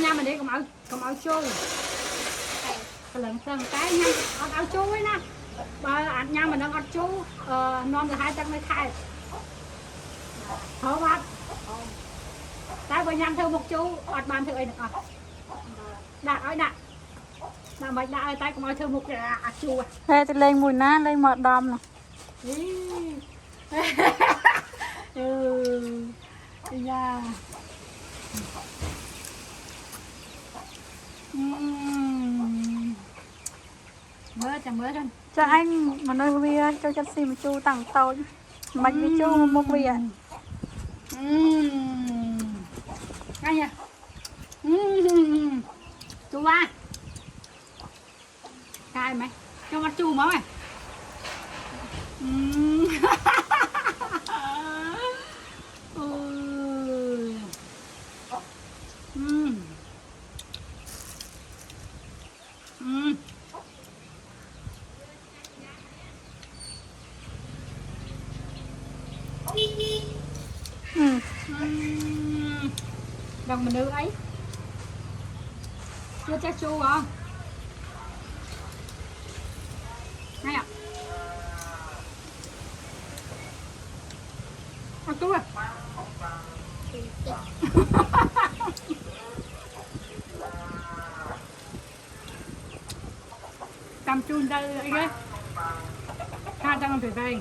nhâm mình đi còn áo chu lần cái nhâm áo chu ấy nè bà ăn nhâm mình đang áo chu non từ 2 tầng mới khai thở bát tại bà nhâm theo một chu ọt bàn thử ấy được à đạt ơi đạt đạt mày đạt ơi tay còn áo theo một áo chu thế thì lên mùi ná lên mọt đom nè dạ mới chẳng mới thôi cho anh mà nơi vi cho chất xì mà chu tặng tôi mạch với chu một vi ạ ngay nha chu ba cay mày cho mắt chu máu mày đồng mình nữ ấy chưa chắc chu không ngay ạ chú à cầm chun ra ấy ghê 200 phải về